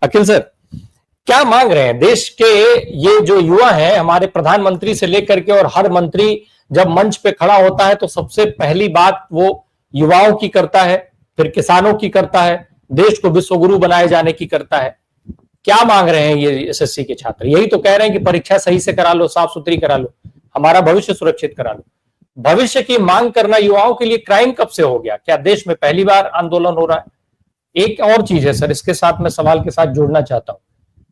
अखिल sir, क्या मांग रहे हैं देश के ये जो युवा हैं, हमारे प्रधानमंत्री से लेकर के, और हर मंत्री जब मंच पे खड़ा होता है तो सबसे पहली बात वो युवाओं की करता है, फिर किसानों की करता है, देश को विश्वगुरु बनाए जाने की करता है। क्या मांग रहे हैं ये एसएससी के छात्र? यही तो कह रहे हैं कि परीक्षा सही से करा लो, साफ सुथरी करा लो, हमारा भविष्य सुरक्षित करा लो। भविष्य की मांग करना युवाओं के लिए क्राइम कब से हो गया? क्या देश में पहली बार आंदोलन हो रहा है? एक और चीज है सर, इसके साथ मैं सवाल के साथ जोड़ना चाहता हूं।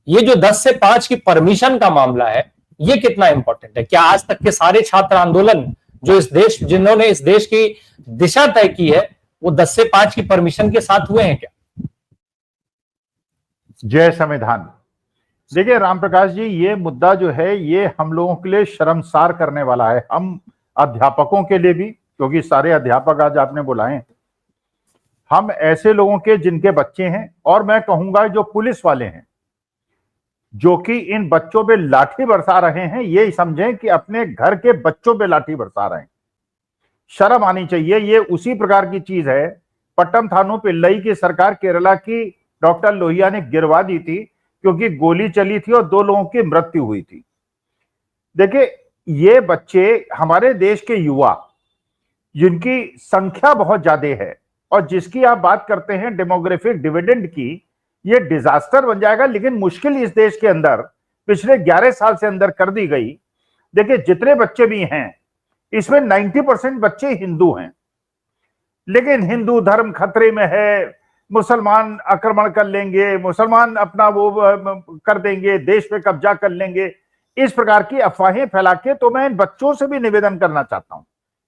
ये जो 10 से 5 की परमिशन का मामला है, ये कितना इंपॉर्टेंट है? क्या आज तक के सारे छात्र आंदोलन जो इस देश, जिन्होंने इस देश की दिशा तय की है, वो 10 से 5 की परमिशन के साथ हुए हैं क्या? जय संविधान। देखिए राम प्रकाश जी, ये मुद्दा जो है ये हम लोगों के लिए शर्मसार करने वाला है, हम अध्यापकों के लिए भी, क्योंकि सारे अध्यापक आज आपने बुलाए, हम ऐसे लोगों के जिनके बच्चे हैं, और मैं कहूंगा जो पुलिस वाले हैं जो कि इन बच्चों पे लाठी बरसा रहे हैं, ये समझें कि अपने घर के बच्चों पे लाठी बरसा रहे हैं। शर्म आनी चाहिए। ये उसी प्रकार की चीज है, पट्टम थानू पिल्लई की सरकार केरला की डॉक्टर लोहिया ने गिरवा दी थी क्योंकि गोली चली थी और 2 लोगों की मृत्यु हुई थी। देखिए, ये बच्चे हमारे देश के युवा जिनकी संख्या बहुत ज्यादा है और जिसकी आप बात करते हैं डेमोग्राफिक डिविडेंड की, ये डिजास्टर बन जाएगा। लेकिन मुश्किल इस देश के अंदर पिछले 11 साल से अंदर कर दी गई। देखिए, जितने बच्चे भी हैं इसमें 90% बच्चे हिंदू हैं, लेकिन हिंदू धर्म खतरे में है, मुसलमान आक्रमण कर लेंगे, मुसलमान अपना वो कर देंगे, देश पे कब्जा कर लेंगे, इस प्रकार की अफवाहें फैला के। तो मैं इन बच्चों से भी निवेदन करना चाहता हूं,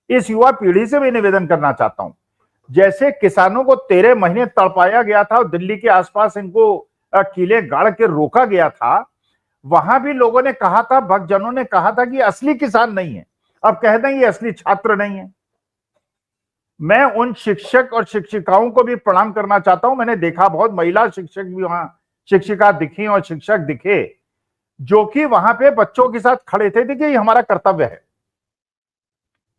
इस युवा पीढ़ी से भी निवेदन करना चाहता हूं, जैसे किसानों को 13 महीने तड़पाया गया था और दिल्ली के आसपास इनको किले गाड़ के रोका गया था, वहां भी लोगों ने कहा था, भक्तजनों ने कहा था कि असली किसान नहीं है। अब कह दें ये असली छात्र नहीं है। मैं उन शिक्षक और शिक्षिकाओं को भी प्रणाम करना चाहता हूं। मैंने देखा बहुत महिला शिक्षक भी वहां, शिक्षिका दिखी और शिक्षक दिखे जो कि वहां पे बच्चों के साथ खड़े थे। देखिए, ये हमारा कर्तव्य है,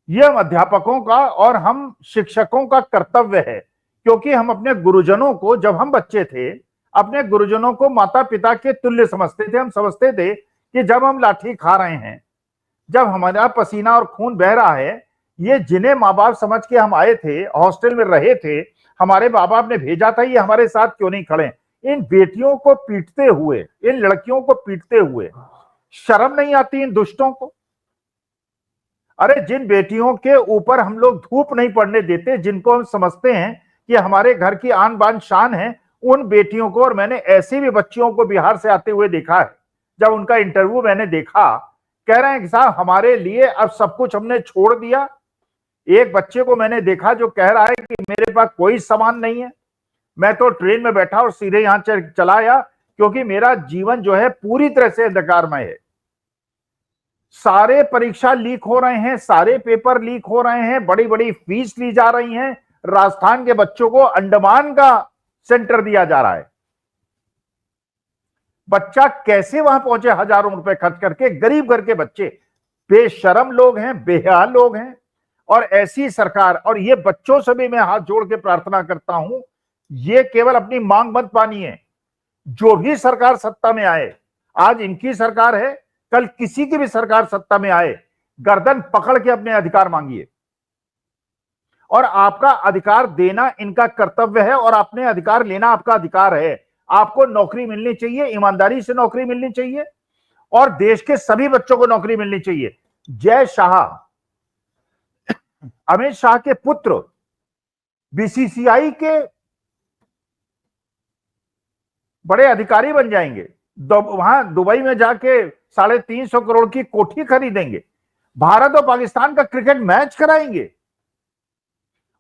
ये हम अध्यापकों का और हम शिक्षकों का कर्तव्य है, क्योंकि हम अपने गुरुजनों को, जब हम बच्चे थे, अपने गुरुजनों को माता पिता के तुल्य समझते थे। हम समझते थे कि जब हम लाठी खा रहे हैं, जब हमारा पसीना और खून बह रहा है, ये जिन्हें माँ बाप समझ के हम आए थे, हॉस्टल में रहे थे, हमारे माँ बाप ने भेजा था, ये हमारे साथ क्यों नहीं खड़े? इन बेटियों को पीटते हुए, इन लड़कियों को पीटते हुए शर्म नहीं आती इन दुष्टों को? अरे, जिन बेटियों के ऊपर हम लोग धूप नहीं पड़ने देते, जिनको हम समझते हैं कि हमारे घर की आन बान शान है, उन बेटियों को, और मैंने ऐसी भी बच्चियों को बिहार से आते हुए देखा है, जब उनका इंटरव्यू मैंने देखा, कह रहे हैं कि साहब हमारे लिए अब सब कुछ हमने छोड़ दिया। एक बच्चे को मैंने देखा जो कह रहा है कि मेरे पास कोई सामान नहीं है, मैं तो ट्रेन में बैठा और सीधे यहां चला आया क्योंकि मेरा जीवन जो है पूरी तरह से अंधकारमय है। सारे परीक्षा लीक हो रहे हैं, सारे पेपर लीक हो रहे हैं, बड़ी बड़ी फीस ली जा रही है। राजस्थान के बच्चों को अंडमान का सेंटर दिया जा रहा है। बच्चा कैसे वहां पहुंचे हजारों रुपए खर्च करके? गरीब घर के बच्चे, बेशरम लोग हैं, बेहया लोग हैं। और ऐसी सरकार, और ये बच्चों से भी मैं हाथ जोड़ के प्रार्थना करता हूं, ये केवल अपनी मांग मत मानिए। जो भी सरकार सत्ता में आए, आज इनकी सरकार है, कल किसी की भी सरकार सत्ता में आए, गर्दन पकड़ के अपने अधिकार मांगिए। और आपका अधिकार देना इनका कर्तव्य है और अपने अधिकार लेना आपका अधिकार है। आपको नौकरी मिलनी चाहिए, ईमानदारी से नौकरी मिलनी चाहिए, और देश के सभी बच्चों को नौकरी मिलनी चाहिए। जय शाह, अमित शाह के पुत्र बीसीसीआई के बड़े अधिकारी बन जाएंगे, वहां दुबई में जाके 350 करोड़ की कोठी खरीदेंगे, भारत और पाकिस्तान का क्रिकेट मैच कराएंगे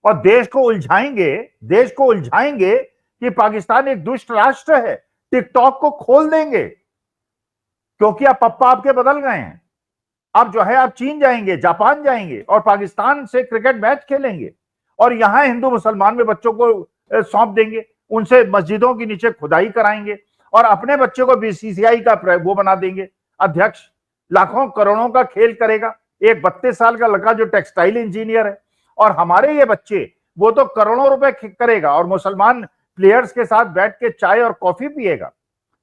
और देश को उलझाएंगे कि पाकिस्तान एक दुष्ट राष्ट्र है। टिकटॉक को खोल देंगे क्योंकि अब पप्पा आपके बदल गए हैं। अब जो है आप चीन जाएंगे, जापान जाएंगे और पाकिस्तान से क्रिकेट मैच खेलेंगे, और यहां हिंदू मुसलमान में बच्चों को सौंप देंगे, उनसे मस्जिदों के नीचे खुदाई कराएंगे और अपने बच्चों को बीसीसीआई का वो बना देंगे अध्यक्ष। लाखों करोड़ों का खेल करेगा एक 32 साल का लड़का जो टेक्सटाइल इंजीनियर है, और हमारे ये बच्चे वो तो करोड़ों रुपए करेगा और मुसलमान प्लेयर्स के साथ बैठ के चाय और कॉफी पिएगा।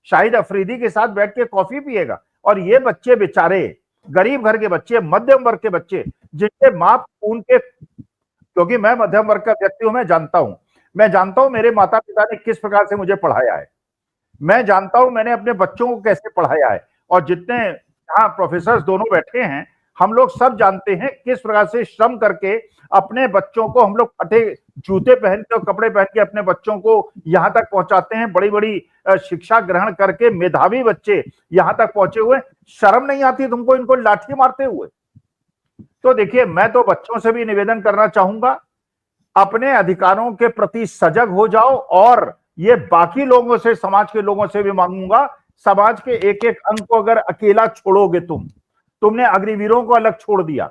शाहिद अफरीदी के साथ बैठ के कॉफी पिएगा। और ये बच्चे बेचारे, गरीब घर के बच्चे, मध्यम वर्ग के बच्चे, जिनके माँ उनके, क्योंकि मैं मध्यम वर्ग का व्यक्ति हूं, मैं जानता हूं मेरे माता पिता ने किस प्रकार से मुझे पढ़ाया है, मैं जानता हूं मैंने अपने बच्चों को कैसे पढ़ाया है। और जितने यहाँ प्रोफेसर दोनों बैठे हैं, हम लोग सब जानते हैं किस प्रकार से श्रम करके अपने बच्चों को हम लोग फटे जूते पहन के और कपड़े पहन के अपने बच्चों को यहां तक पहुंचाते हैं। बड़ी बड़ी शिक्षा ग्रहण करके मेधावी बच्चे यहां तक पहुंचे हुए, शर्म नहीं आती तुमको इनको लाठी मारते हुए? तो देखिए, मैं तो बच्चों से भी निवेदन करना चाहूंगा, अपने अधिकारों के प्रति सजग हो जाओ। और ये बाकी लोगों से, समाज के लोगों से भी मांगूंगा, समाज के एक एक अंग को अगर अकेला छोड़ोगे तुमने अग्निवीरों को अलग छोड़ दिया,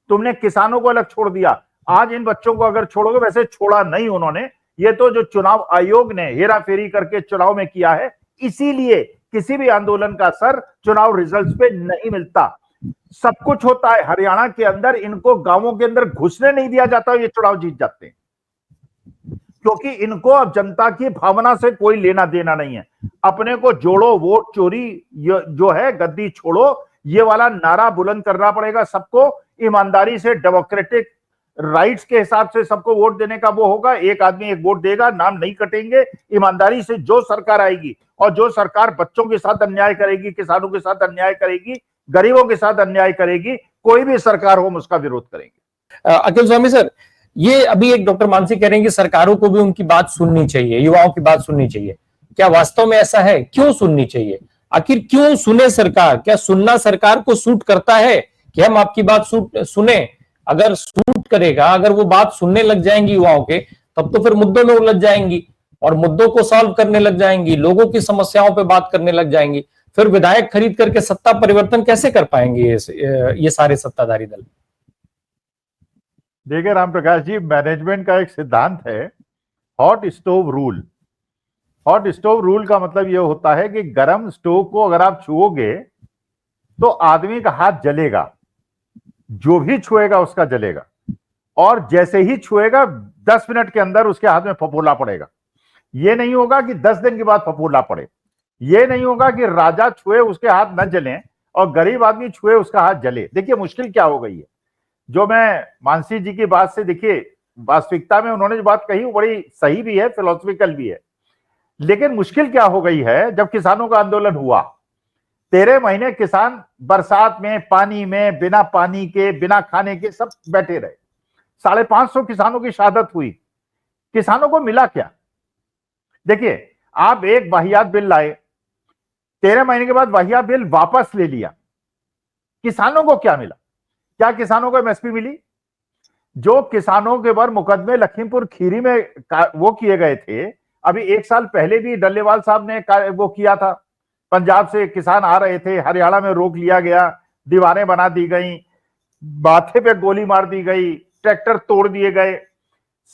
तुमने किसानों को अलग छोड़ दिया, आज इन बच्चों को अगर छोड़ोगे, वैसे छोड़ा नहीं उन्होंने, ये तो जो चुनाव आयोग ने हेरा फेरी करके चुनाव में किया है, इसीलिए किसी भी आंदोलन का असर चुनाव रिजल्ट्स पे नहीं मिलता। सब कुछ होता है हरियाणा के अंदर, इनको गांवों के अंदर घुसने नहीं दिया जाता, ये चुनाव जीत जाते हैं, क्योंकि इनको अब जनता की भावना से कोई लेना देना नहीं है। अपने को जोड़ो, वोट चोरी जो है, गद्दी छोड़ो, ये वाला नारा बुलंद करना पड़ेगा सबको। ईमानदारी से, डेमोक्रेटिक राइट्स के हिसाब से सबको वोट देने का वो होगा, एक आदमी एक वोट देगा, नाम नहीं कटेंगे। ईमानदारी से जो सरकार आएगी, और जो सरकार बच्चों के साथ अन्याय करेगी, किसानों के साथ अन्याय करेगी, गरीबों के साथ अन्याय करेगी, कोई भी सरकार हो, हम उसका विरोध करेंगे। अखिल स्वामी सर, ये अभी एक डॉक्टर मानसी कह रहे हैं कि सरकारों को भी उनकी बात सुननी चाहिए, युवाओं की बात सुननी चाहिए। क्या वास्तव में ऐसा है? क्यों सुननी चाहिए? आखिर क्यों सुने सरकार? क्या सुनना सरकार को सूट करता है कि हम आपकी बात सुने? अगर सूट करेगा, अगर वो बात सुनने लग जाएंगी युवाओं के, तब तो फिर मुद्दों में उलझ जाएंगी और मुद्दों को सॉल्व करने लग जाएंगी, लोगों की समस्याओं पे बात करने लग जाएंगी। फिर विधायक खरीद करके सत्ता परिवर्तन कैसे कर पाएंगे ये सारे सत्ताधारी दल? देखिए राम प्रकाश जी, मैनेजमेंट का एक सिद्धांत है, hot stove rule. Hot stove rule का मतलब यह होता है कि गर्म स्टोव को अगर आप छुओगे तो आदमी का हाथ जलेगा, जो भी छुएगा उसका जलेगा, और जैसे ही छुएगा 10 मिनट के अंदर उसके हाथ में फफोला पड़ेगा। यह नहीं होगा कि 10 दिन के बाद फफोला पड़े, यह नहीं होगा कि राजा छुए उसके हाथ न जले और गरीब आदमी छुए उसका हाथ जले। देखिए मुश्किल क्या हो गई है, जो मैं मानसी जी की बात से, देखिए वास्तविकता में उन्होंने जो बात कही वो बड़ी सही भी है, फिलोसफिकल भी है, लेकिन मुश्किल क्या हो गई है, जब किसानों का आंदोलन हुआ 13 महीने किसान बरसात में, पानी में, बिना पानी के, बिना खाने के सब बैठे रहे। 550 किसानों की शहादत हुई। किसानों को मिला क्या? देखिए, आप एक वाहियात बिल लाए, 13 महीने के बाद वाहियात बिल वापस ले लिया, किसानों को क्या मिला? क्या किसानों को एमएसपी मिली? जो किसानों के ऊपर मुकदमे लखीमपुर खीरी में वो किए गए थे, अभी 1 साल पहले भी डल्लेवाल साहब ने वो किया था, पंजाब से किसान आ रहे थे, हरियाणा में रोक लिया गया, दीवारें बना दी गई, माथे पे गोली मार दी गई, ट्रैक्टर तोड़ दिए गए।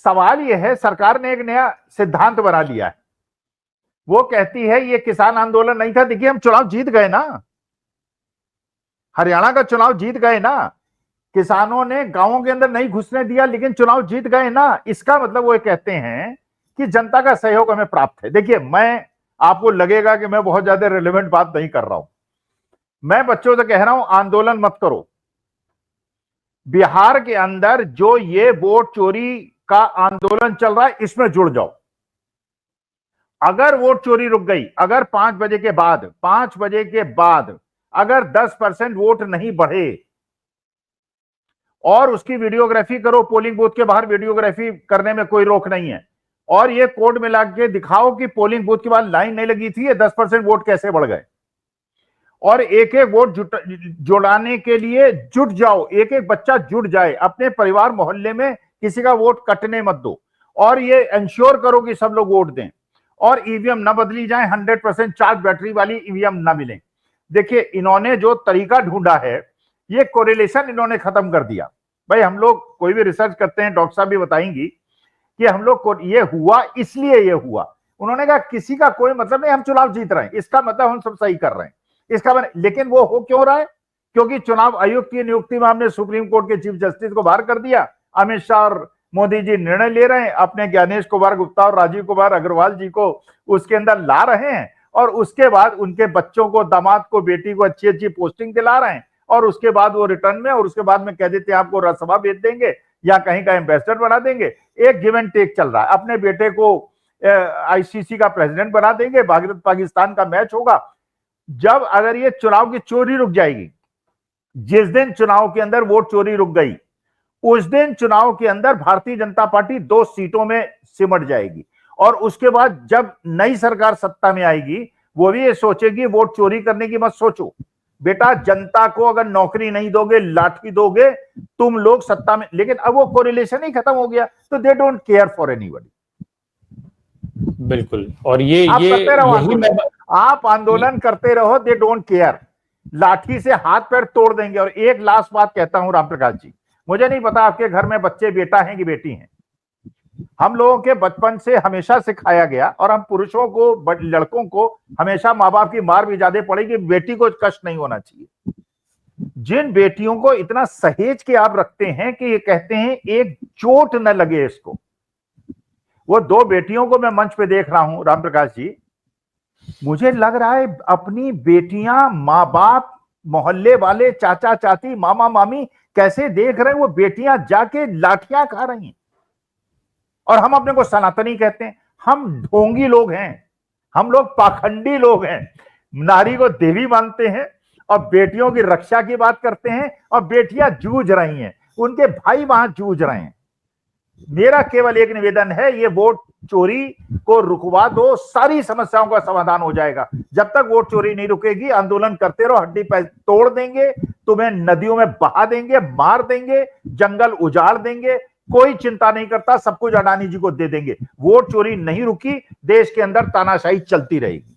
सवाल यह है, सरकार ने एक नया सिद्धांत बना लिया है, वो कहती है ये किसान आंदोलन नहीं था। देखिए हम चुनाव जीत गए ना, हरियाणा का चुनाव जीत गए ना, किसानों ने गांवों के अंदर नहीं घुसने दिया, लेकिन चुनाव जीत गए ना। इसका मतलब वो कहते हैं कि जनता का सहयोग हमें प्राप्त है। देखिए, मैं, आपको लगेगा कि मैं बहुत ज्यादा रिलेवेंट बात नहीं कर रहा हूं, मैं बच्चों से कह रहा हूं आंदोलन मत करो। बिहार के अंदर जो ये वोट चोरी का आंदोलन चल रहा है, इसमें जुड़ जाओ। अगर वोट चोरी रुक गई, अगर 5 बजे के बाद अगर 10% वोट नहीं बढ़े, और उसकी वीडियोग्राफी करो, पोलिंग बूथ के बाहर वीडियोग्राफी करने में कोई रोक नहीं है, और ये कोड में ला के दिखाओ कि पोलिंग बूथ के बाद लाइन नहीं लगी थी, ये 10% वोट कैसे बढ़ गए, और एक एक वोट जुड़ाने के लिए जुट जाओ, एक एक बच्चा जुट जाए, अपने परिवार मोहल्ले में किसी का वोट कटने मत दो, और ये इंश्योर करो कि सब लोग वोट दें, और ईवीएम ना बदली जाए, 100% चार्ज बैटरी वाली ईवीएम ना मिले। देखिए, इन्होंने जो तरीका ढूंढा है, ये कोरिलेशन इन्होंने खत्म कर दिया। भाई हम लोग कोई भी रिसर्च करते हैं, डॉक्टर साहब भी बताएंगी कि हम लोग को ये हुआ इसलिए ये हुआ। उन्होंने कहा किसी का कोई मतलब नहीं, हम चुनाव जीत रहे हैं, इसका मतलब हम सब सही कर रहे हैं, इसका लेकिन वो हो क्यों रहा है? क्योंकि चुनाव आयोग की नियुक्ति में हमने सुप्रीम कोर्ट के चीफ जस्टिस को बाहर कर दिया, अमित शाह और मोदी जी निर्णय ले रहे हैं, अपने ज्ञानेश कुमार गुप्ता और राजीव कुमार अग्रवाल जी को उसके अंदर ला रहे हैं, और उसके बाद उनके बच्चों को, दामाद को, बेटी को अच्छी अच्छी पोस्टिंग दिला रहे हैं, और उसके बाद वो रिटर्न में, और उसके बाद में कह देते हैं आपको राज्यसभा भेज देंगे या कहीं का एम्बेसडर बना देंगे। एक गिव एंड टेक चल रहा है। अपने बेटे को आईसीसी का प्रेसिडेंट बना देंगे, भारत पाकिस्तान का मैच होगा। जब अगर ये चुनाव की चोरी रुक जाएगी, जिस दिन चुनाव के अंदर वोट चोरी रुक गई, उस दिन चुनाव के अंदर भारतीय जनता पार्टी 2 सीटों में सिमट जाएगी। और उसके बाद जब नई सरकार सत्ता में आएगी, वो भी ये सोचेगी वोट चोरी करने की मत सोचो बेटा, जनता को अगर नौकरी नहीं दोगे, लाठी दोगे, तुम लोग सत्ता में। लेकिन अब वो कोरिलेशन ही खत्म हो गया, तो they don't care for anybody. बिल्कुल। और ये करते रहो यही मैं, आप आंदोलन करते रहो, दे डोंट केयर। लाठी से हाथ पैर तोड़ देंगे। और एक लास्ट बात कहता हूं रामप्रकाश जी, मुझे नहीं पता आपके घर में बच्चे बेटा हैं कि बेटी हैं। हम लोगों के बचपन से हमेशा सिखाया गया, और हम पुरुषों को, लड़कों को हमेशा माँ बाप की मार भी ज्यादा पड़ी कि बेटी को कष्ट नहीं होना चाहिए। जिन बेटियों को इतना सहेज के आप रखते हैं कि ये कहते हैं एक चोट न लगे इसको, वो 2 बेटियों को मैं मंच पे देख रहा हूं रामप्रकाश जी, मुझे लग रहा है अपनी बेटियां, माँ बाप, मोहल्ले वाले, चाचा चाची, मामा मामी कैसे देख रहे हैं, वो बेटियां जाके लाठियां खा रही हैं। और हम अपने को सनातनी कहते हैं। हम ढोंगी लोग हैं, हम लोग पाखंडी लोग हैं, नारी को देवी मानते हैं और बेटियों की रक्षा की बात करते हैं, और बेटियां जूझ रही हैं, उनके भाई वहां जूझ रहे हैं। मेरा केवल एक निवेदन है, ये वोट चोरी को रुकवा दो, सारी समस्याओं का समाधान हो जाएगा। जब तक वोट चोरी नहीं रुकेगी, आंदोलन करते रहो, हड्डी पैर तोड़ देंगे, तुम्हें नदियों में बहा देंगे, मार देंगे, जंगल उजाड़ देंगे, कोई चिंता नहीं करता, सब कुछ अडानी जी को दे देंगे। वोट चोरी नहीं रुकी, देश के अंदर तानाशाही चलती रहेगी।